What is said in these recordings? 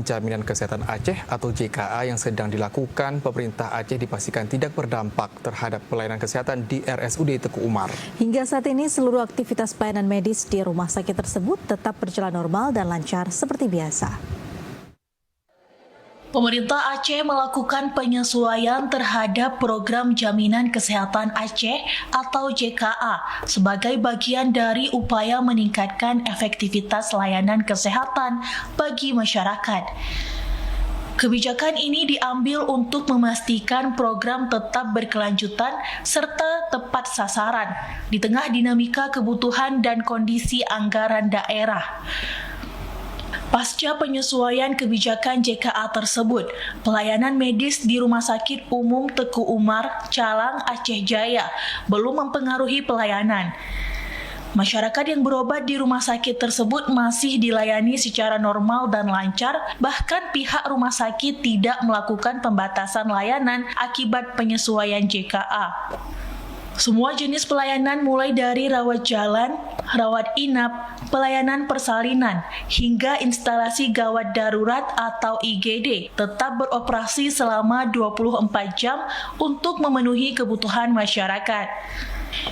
Jaminan Kesehatan Aceh atau JKA yang sedang dilakukan pemerintah Aceh dipastikan tidak berdampak terhadap pelayanan kesehatan di RSUD Teku Umar. Hingga saat ini seluruh aktivitas pelayanan medis di rumah sakit tersebut tetap berjalan normal dan lancar seperti biasa. Pemerintah Aceh melakukan penyesuaian terhadap program Jaminan Kesehatan Aceh atau JKA sebagai bagian dari upaya meningkatkan efektivitas layanan kesehatan bagi masyarakat. Kebijakan ini diambil untuk memastikan program tetap berkelanjutan serta tepat sasaran di tengah dinamika kebutuhan dan kondisi anggaran daerah. Pasca penyesuaian kebijakan JKA tersebut, pelayanan medis di Rumah Sakit Umum Teku Umar, Calang, Aceh Jaya belum mempengaruhi pelayanan. Masyarakat yang berobat di rumah sakit tersebut masih dilayani secara normal dan lancar, bahkan pihak rumah sakit tidak melakukan pembatasan layanan akibat penyesuaian JKA. Semua jenis pelayanan mulai dari rawat jalan, rawat inap, pelayanan persalinan, hingga instalasi gawat darurat atau IGD tetap beroperasi selama 24 jam untuk memenuhi kebutuhan masyarakat.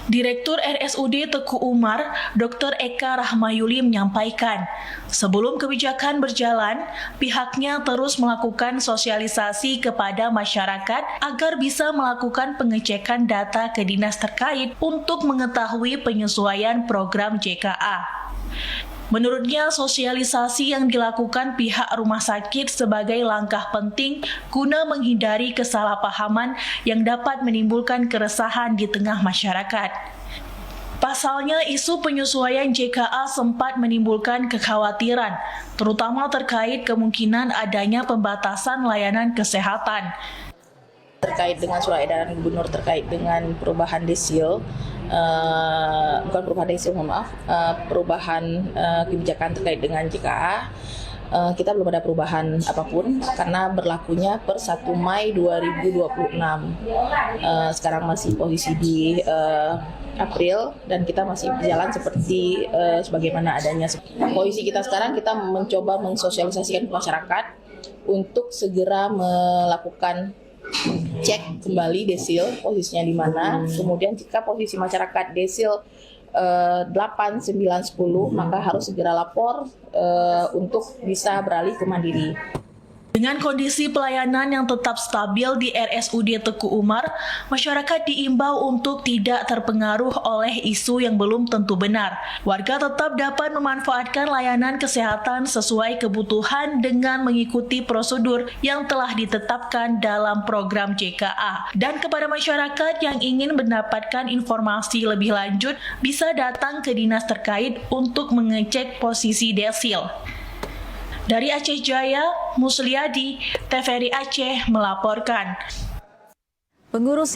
Direktur RSUD Teku Umar, Dr. Eka Rahmayuli menyampaikan, sebelum kebijakan berjalan, pihaknya terus melakukan sosialisasi kepada masyarakat agar bisa melakukan pengecekan data ke dinas terkait untuk mengetahui penyesuaian program JKA. Menurutnya, sosialisasi yang dilakukan pihak rumah sakit sebagai langkah penting guna menghindari kesalahpahaman yang dapat menimbulkan keresahan di tengah masyarakat. Pasalnya, isu penyesuaian JKA sempat menimbulkan kekhawatiran, terutama terkait kemungkinan adanya pembatasan layanan kesehatan. Terkait dengan surat edaran gubernur terkait dengan perubahan desil, perubahan kebijakan terkait dengan JKA, kita belum ada perubahan apapun karena berlakunya per 1 Mei 2026. Sekarang masih posisi di April dan kita masih berjalan seperti sebagaimana adanya. Posisi kita sekarang, kita mencoba mensosialisasikan ke masyarakat untuk segera melakukan cek kembali desil posisinya di mana. Kemudian jika posisi masyarakat desil 8, 9, 10 maka harus segera lapor untuk bisa beralih ke mandiri. Dengan kondisi pelayanan yang tetap stabil di RSUD Teku Umar, masyarakat diimbau untuk tidak terpengaruh oleh isu yang belum tentu benar. Warga tetap dapat memanfaatkan layanan kesehatan sesuai kebutuhan dengan mengikuti prosedur yang telah ditetapkan dalam program JKA. Dan kepada masyarakat yang ingin mendapatkan informasi lebih lanjut, bisa datang ke dinas terkait untuk mengecek posisi desil. Dari Aceh Jaya, Musliadi, TVRI Aceh melaporkan. Pengurus